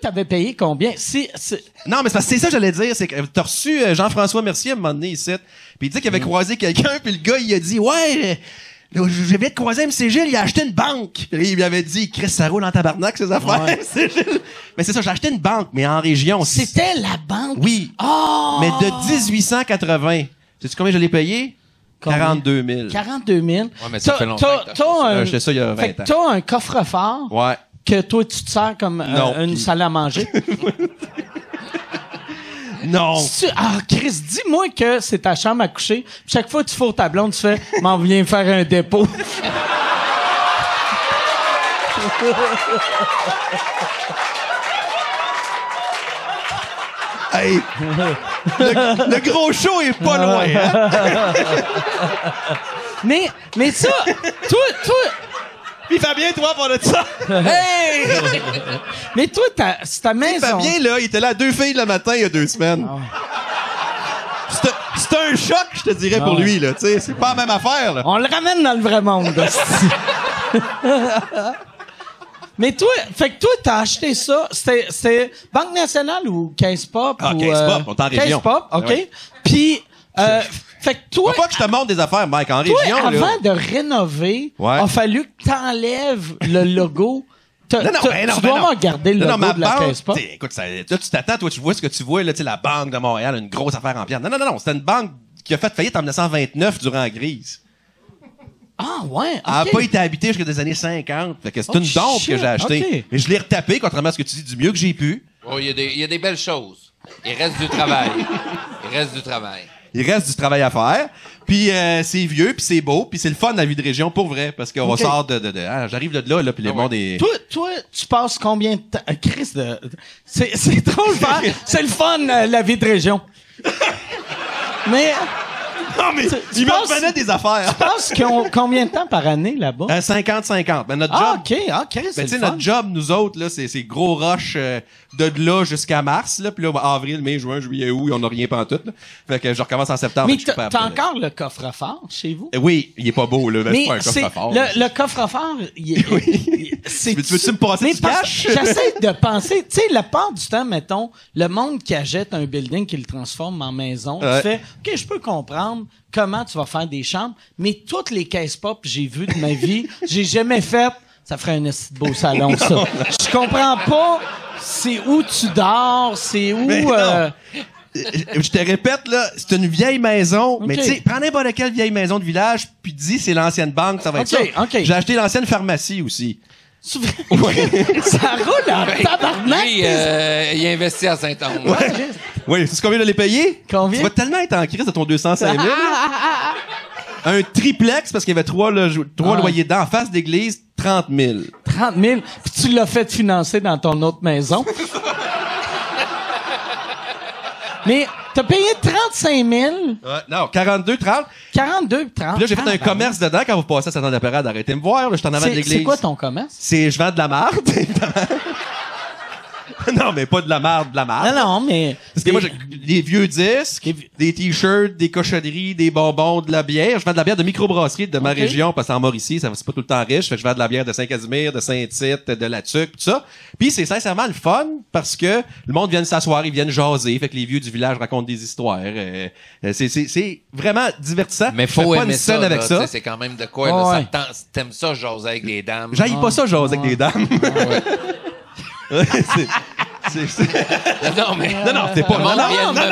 t'avais payé combien? Non, mais c'est ça que j'allais dire. C'est que t'as reçu Jean-François Mercier à un moment donné ici. Puis il dit qu'il avait croisé quelqu'un, puis le gars, il a dit, ouais, je viens de croiser MC Gilles, il a acheté une banque. Puis il lui avait dit, Chris, ça roule en tabarnak, ces affaires. Ouais. MC Gilles. Mais c'est ça, j'ai acheté une banque, mais en région. C'était la banque? Oui. Oh! Mais de 1880. Sais-tu combien je l'ai payé? Combien? 42 000. 42 000. Ouais, mais ça fait longtemps que T'as acheté ça il y a 20 fait que ans. t'as un coffre-fort Ouais. que toi, tu te sers comme une salle à manger. Non. Chris, dis-moi que c'est ta chambre à coucher. Puis chaque fois que tu fourres ta blonde, tu fais « M'en viens faire un dépôt. » Hey, le gros show est pas loin, hein? Mais ça, toi... Puis Fabien, toi, pour de ça. Hey! Mais toi, c'est ta maison... Fabien, là, il était là à 2 filles le matin il y a 2 semaines. C'était un choc, je te dirais, pour lui, là. Tu sais, c'est pas la même affaire, là. On le ramène dans le vrai monde, hostie. Mais toi, fait que toi, t'as acheté ça. C'était Banque Nationale ou Caisse Pop? Ah, ou, Caisse Pop, on est en région. Caisse Pop, OK. Ouais. Puis, fait que toi... Faut pas que je te montre des affaires, Mike, en Toi, région, là. avant de rénover, Ouais. a fallu que t'enlèves le logo. Tu dois m'en garder le logo ma de la banque, Caisse Pop. écoute, là, tu t'attends, toi, tu vois ce que tu vois, là, tu sais, la Banque de Montréal, une grosse affaire en pierre. Non, c'était une banque qui a fait faillite en 1929 durant la crise. Ah, ouais, OK. Elle n'a pas été habitée jusqu'à des années 50. Fait que c'est une dompe shit, que j'ai achetée. OK. Mais je l'ai retapé, contrairement à ce que tu dis, du mieux que j'ai pu. Oh, il y a des belles choses. Il reste du travail. Il reste du travail. Il reste du travail à faire. Puis c'est vieux, puis c'est beau, puis c'est le fun la vie de région pour vrai, parce qu'on OK. sort j'arrive de là, puis le monde est... Toi, tu passes combien de temps... Chris, c'est trop le fun. C'est le fun, la vie de région. Mais... Non, mais il me revenait des affaires. Tu penses qu'ils ont combien de temps par année là-bas? 50-50. Ben, notre Ah, job... OK, OK, Ben, c'est tu sais, le fun. notre job, nous autres, là, c'est gros rush de là jusqu'à mars, là. Puis là, avril, mai, juin, juillet, août, on n'a rien pantoute, là. Fait que je recommence en septembre. Mais fait que je suis t'as capable de- encore le coffre-fort chez vous? Oui, il est pas beau, là. Mais C'est pas un c'est coffre-fort. le coffre-fort, c'est... Tu veux-tu me passer Mais du parce cash? que j'essaie de penser, tu sais, la part du temps, mettons, le monde qui achète un building, qui le transforme en maison, Ouais. tu fais, OK, je peux comprendre comment tu vas faire des chambres, mais toutes les caisses pop que j'ai vues de ma vie, j'ai jamais fait, ça ferait un esti de beau salon, ça. Je comprends pas, c'est où tu dors, c'est où... Mais non. Je te répète, là, c'est une vieille maison, mais tu sais, prends n'importe quelle vieille maison de village, puis dis c'est l'ancienne banque, ça va être OK, ça. OK. J'ai acheté l'ancienne pharmacie aussi. ça roule en tabarnak. Lui, il a investi à Saint-Onge. Oui, c'est combien de les payer? Combien? Tu vas tellement être en crise de ton 205 000. Un triplex, parce qu'il y avait 3 loyers dedans, en face d'église, 30 000. 30 000, puis tu l'as fait financer dans ton autre maison. Mais t'as payé 35 000, Non, 42, 30. 42, 30. Puis là, j'ai fait un commerce dedans quand vous passez à Saint-Anne-de-la-Parade. Arrêtez de me voir, là, je suis en avant de l'église. C'est quoi ton commerce? Je vends de la marde, évidemment. Non, mais pas de la marde, de la marde. Non, mais... Parce que moi, j'ai des vieux disques, des t-shirts, des cochonneries, des bonbons, de la bière. Je vends de la bière de microbrasserie de ma OK. région, parce qu'en Mauricie, c'est pas tout le temps riche. Fait que je vends de la bière de Saint-Casimir, de Saint-Tite, de la Tuque, tout ça. Puis c'est sincèrement le fun, parce que le monde vient s'asseoir, ils viennent jaser. Fait que les vieux du village racontent des histoires. C'est vraiment divertissant. Mais Je fais faut pas aimer une scène ça, avec là, ça. tu sais, c'est quand même de quoi, Ah là, ouais. ça te tente- t'aimes ça, jaser avec des dames. J'haïs pas ça, jaser avec des dames. Non, mais... Non, t'es pas... Le monde vient de me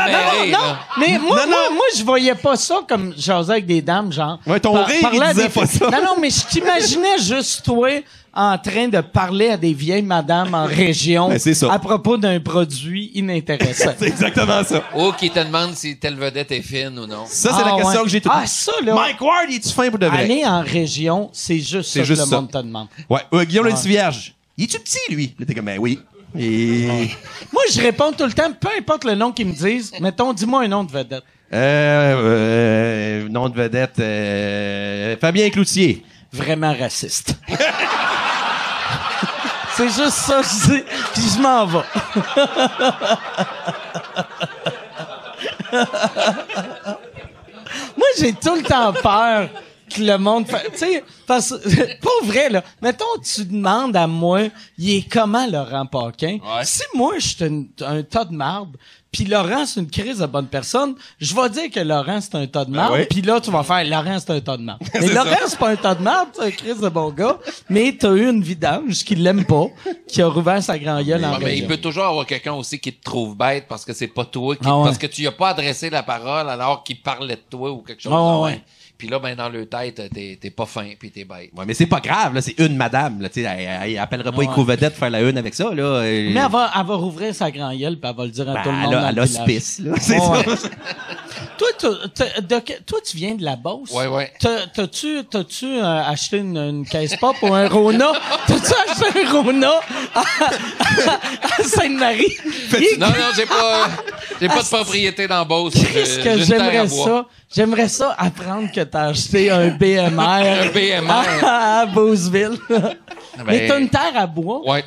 mêler, là. Mais moi, Non. moi, je voyais pas ça comme jaser avec des dames, genre. Ouais, ton rire, parler il à disait des pas filles. ça. Non, mais je t'imaginais juste toi en train de parler à des vieilles madames en région Ben, c'est ça. à propos d'un produit inintéressant. C'est exactement ça. Ou qui te demande si telle vedette est fine ou non. Ça, c'est la question ouais. que j'ai tout. Ah, ça, là. Mike Ward, il est-tu fin pour de vrai? Aller en région, c'est juste ça C'est juste que le ça. monde te demande. Ouais. Guillaume le Vierge. Il est-tu petit, lui? Là, t'es comme, ben oui. Et... Moi, je réponds tout le temps, peu importe le nom qu'ils me disent, mettons, dis-moi un nom de vedette. nom de vedette, Fabien Cloutier. Vraiment raciste. C'est juste ça, je dis, puis je m'en vais. Moi, j'ai tout le temps peur que le monde fait. Tu sais, pour vrai, là, mettons, tu demandes à moi, il est comment Laurent Paquin? Ouais. Si moi, je suis un tas de marde, puis Laurent, c'est une crise de bonne personne, je vais dire que Laurent, c'est un tas de marde, oui. puis là, tu vas faire, Laurent, c'est un tas de marde. Mais Laurent, c'est pas un tas de marde, c'est un crise de bon gars, mais t'as eu une vidange qui l'aime pas, qui a rouvert sa grand gueule en Ouais, mais il région. peut toujours avoir quelqu'un aussi qui te trouve bête parce que c'est pas toi, Ah ouais. parce que tu lui as pas adressé la parole alors qu'il parlait de toi ou quelque chose. Ah de ouais. même. Puis là, ben, dans leur tête, t'es pas fin puis t'es bête. Ouais, mais c'est pas grave, là, c'est une madame, là, tu sais, elle appellera pas Éco-Vedette pour faire la une avec ça, là. Mais elle va rouvrir sa grand gueule puis elle va le dire à tout le monde à dans le village. l'hospice, là, c'est Ouais. ça. Toi, tu viens de la Beauce? Ouais. T'as-tu acheté une caisse pop ou un Rona? T'as-tu acheté un Rona à Sainte-Marie? Non, j'ai pas de propriété dans Beauce. Qu'est-ce que J'ai une terre à j'aimerais bois. ça? J'aimerais ça apprendre que t'as acheté un BMR. Un BMR. à Beauceville. Mais t'as une Ben, terre à bois? Ouais.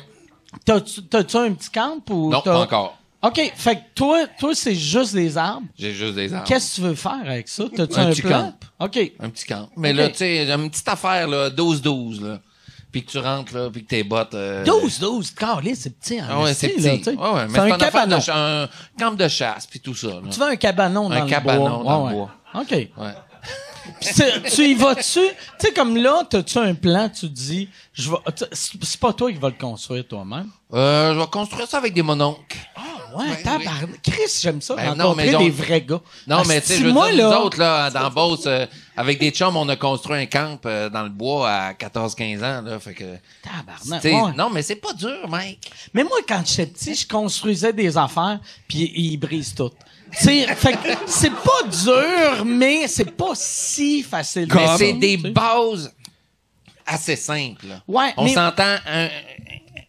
T'as-tu un petit camp ou Non, t'as... pas encore. OK. Fait que toi, c'est juste des arbres. J'ai juste des arbres. Qu'est-ce que tu veux faire avec ça? T'as-tu Un un petit plan? camp. OK. Un petit camp. Mais Ok. là, tu sais, une petite affaire, là, 12-12, là. Puis que tu rentres, là, puis que tes bottes... 12, carré, c'est petit en Ah ouais, esti, c'est là, petit. tu sais. Ouais, mais C'est un une affaire cabanon. un camp de chasse, puis tout ça, là. Tu veux un cabanon dans Un le cabanon bois. dans Ouais, le ouais. bois. OK. Ouais. Puis tu y vas-tu? Tu sais, comme là, t'as-tu un plan, tu te dis, c'est pas toi qui vas le construire toi-même. Je vais construire ça avec des mononcles. Ouais, Ben, tabarnak. Chris, j'aime ça, Ben, rencontrer non, mais des vrais gars. Non, mais tu sais, Asti, je veux moi, dire, là, nous autres, là, dans Beauce, avec des chums, on a construit un camp dans le bois à 14-15 ans, là, fait que... tabarnak, tu sais, ouais. Non, mais c'est pas dur, mec. Mais moi, quand j'étais petit, je construisais des affaires, puis ils brisent tout. Tu sais, fait que c'est pas dur, mais c'est pas si facile. Mais ça, c'est des tu sais. bases assez simples, là. Ouais, On mais- s'entend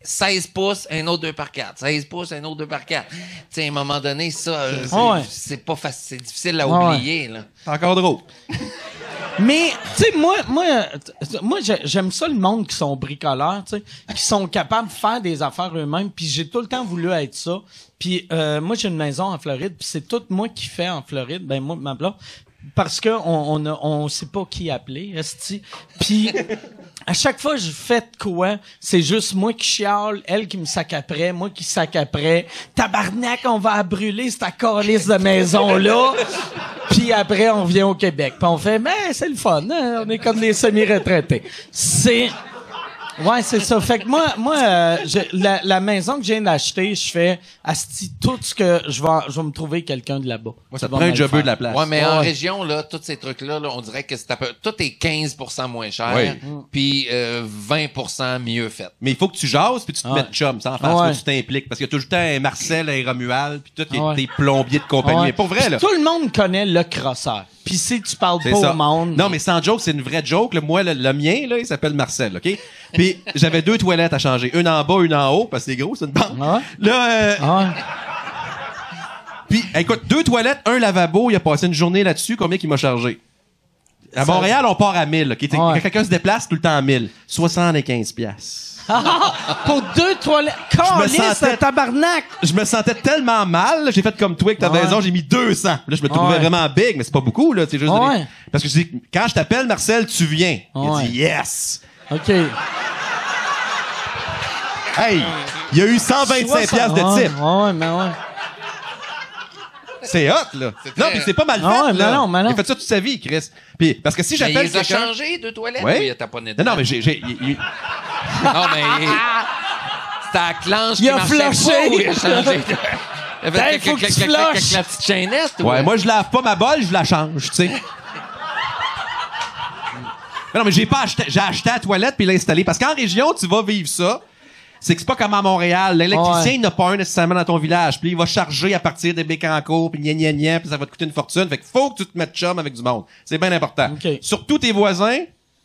16 pouces, un autre 2 par 4. 16 pouces, un autre 2 par 4. Tu sais, à un moment donné, ça, Ouais. c'est pas facile, c'est difficile à Ouais. oublier, là. C'est encore drôle. Mais, tu sais, moi, j'aime ça, le monde qui sont bricoleurs, tu sais, qui sont capables de faire des affaires eux-mêmes, puis j'ai tout le temps voulu être ça. Puis, moi, j'ai une maison en Floride, puis c'est tout moi qui fais en Floride, ben moi, ma blonde, parce que on sait pas qui appeler, esti. Puis, à chaque fois que je fais de quoi, c'est juste moi qui chiale, elle qui me sac après, moi qui sac après. Tabarnak, on va brûler cette calice de maison-là. Puis après, on vient au Québec. Puis on fait, mais c'est le fun, hein? On est comme des semi-retraités. Ouais, c'est ça. Fait que moi, la maison que je viens d'acheter, je fais, asti, tout ce que je vais me trouver quelqu'un de là-bas. Moi, ça Qui te va prend me un le jobber faire. de la place. Ouais, mais en Ouais. région, là, tous ces trucs-là, là, on dirait que tout est 15% moins cher, Oui. puis 20% mieux fait. Mais il faut que tu jases puis tu te Ouais. mettes chum, ça en face, Ouais. faut que tu t'impliques. Parce qu'il y a toujours le temps un Marcel, un Romuald, puis tous Ouais. tes plombiers de compagnie. Ouais. Mais pour vrai, Puis là. tout le monde connaît le crosseur. Puis si tu parles C'est pas ça. au monde... Non, mais sans joke, c'est une vraie joke. Là. Moi, le mien, là, il s'appelle Marcel, OK? Puis j'avais 2 toilettes à changer. Une en bas, une en haut, parce que c'est gros, c'est une bande. Ouais. Là, Ah ouais. puis écoute, 2 toilettes, un lavabo, il a passé une journée là-dessus. Combien qu'il m'a chargé? À Ça- Montréal, on part à 1000. OK? Ouais. Quand quelqu'un se déplace, tout le temps à 1000. 75 piastres. Pour 2 toilettes. Calisse, sentais- tabarnak! Je me sentais tellement mal, j'ai fait comme toi avec ta Ouais. maison, j'ai mis 200. Là, je me trouvais Ouais. vraiment big, mais c'est pas beaucoup, là. C'est juste Ouais. Parce que je dis, quand je t'appelle, Marcel, tu viens. Ouais. Il dit yes. OK. Hey, il y a eu 125 piastres de type. Ouais, mais ouais. C'est hot, là. C'est Non, très- mais c'est pas mal fait, Ah ouais, là. mais non, mais non. Il a fait ça toute sa vie, Chris. Puis, parce que si Mais j'appelle il a quelqu'un... changé 2 toilettes Ouais. ou il t'a pas Non, non, mais Non, mais... C'était la clenche Il qui a marchait flashé. pas ou il a changé? Il avait Hey, faut que tu flushes. avec la petite chaînette. Ouais, moi, je lave pas ma bolle, je la change, tu sais. Mais non, mais j'ai acheté la toilette puis l'installé. Parce qu'en région, tu vas vivre ça. C'est que c'est pas comme à Montréal. L'électricien, Ouais. il n'a pas un nécessairement dans ton village. Puis il va charger à partir des Bécancourt, puis gna, puis ça va te coûter une fortune. Fait qu'il faut que tu te mettes chum avec du monde. C'est bien important. OK. Surtout tes voisins,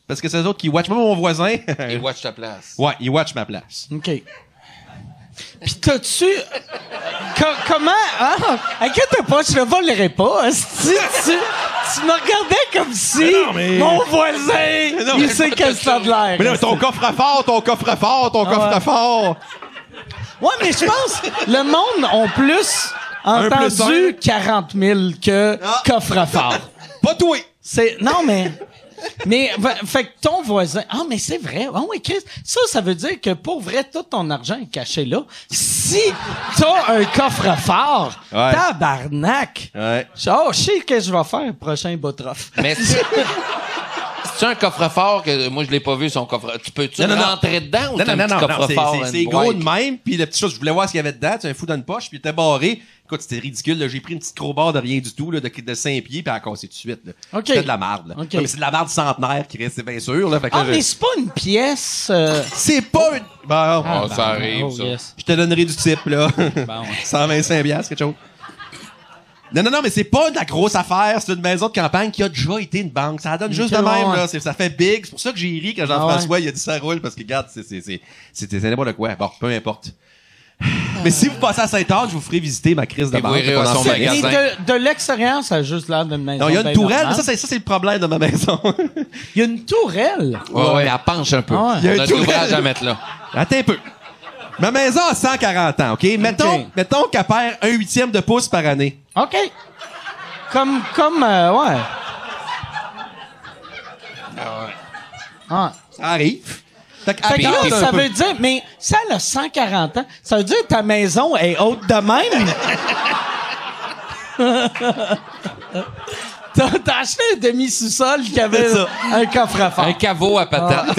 parce que c'est eux autres qui watchent. Moi, mon voisin... Il watch ta place. ouais, il watch ma place. OK. Pis t'as-tu... comment... Ah, inquiète pas, je le volerai pas. Asti, tu me regardais comme si mon voisin, non, il mais- sait qu'est-ce que ça a de l'air. Mais là, ton coffre-fort, ton coffre-fort, ton Ah ouais. coffre-fort. Ouais, mais je pense le monde ont plus Un plus entendu un. 40 000 que Ah. coffre-fort. Pas toi. C'est... Non, mais... Mais, fait que ton voisin... Ah, mais c'est vrai. Ah oui, Chris. Ça veut dire que pour vrai, tout ton argent est caché là. Si t'as un coffre-fort, Ouais. tabarnak! Ouais. Oh, je sais ce que je vais faire prochain botrof. Mais c'est un coffre-fort que moi, je l'ai pas vu, son coffre. Tu peux-tu rentrer dedans ou Non, c'est non, un non, petit non, coffre-fort? c'est gros de même, puis la petite chose, je voulais voir ce qu'il y avait dedans, tu as un fou dans une poche, puis il était barré. Écoute, c'était ridicule, là. J'ai pris une petite crowbar de rien du tout, là, de 5 pieds, puis elle a cassé tout de suite, là. OK. C'était de la marde, là. OK. Non, mais c'est de la marde centenaire qui reste, c'est bien sûr, là. Fait que Ah, là, mais c'est pas une pièce... c'est pas une... Bon, Ah, ça arrive, oh, ça. yes. je te donnerai du type, là. Bon. 125 piastres, quelque chose. Non, mais c'est pas de la grosse affaire. C'est une maison de campagne qui a déjà été une banque. Ça donne juste de Ok, même, ouais. là. Ça fait big. C'est pour ça que j'ai ri quand Jean-François, il a dit ça roule, parce que, regarde, c'est n'importe quoi. Bon, peu importe. Mais si vous passez à Saint-Anne, je vous ferai visiter ma crise de Et vous banque. irez pendant à son 6 magasin. mois. Et de l'extérieur, ça a juste l'air d'une maison. Non, il y a une bien tourelle, mais normale. ça, c'est le problème de ma maison. Il y a une tourelle. Ouais, elle penche un peu. Ah ouais. Il y a On un a de tourelle. l'ouvrage à mettre là. Attends un peu. Ma maison a 140 ans, OK? Mettons qu'elle perd 1/8 de pouce par année. OK. Comme ouais. Ah. Ça arrive. Fait que, Fait que là, attends un ça peu. veut dire, mais ça, elle a 140 ans. Ça veut dire que ta maison est haute de même? T'as acheté un demi-sous-sol qui avait C'est ça. un coffre-fort. Un caveau à patates.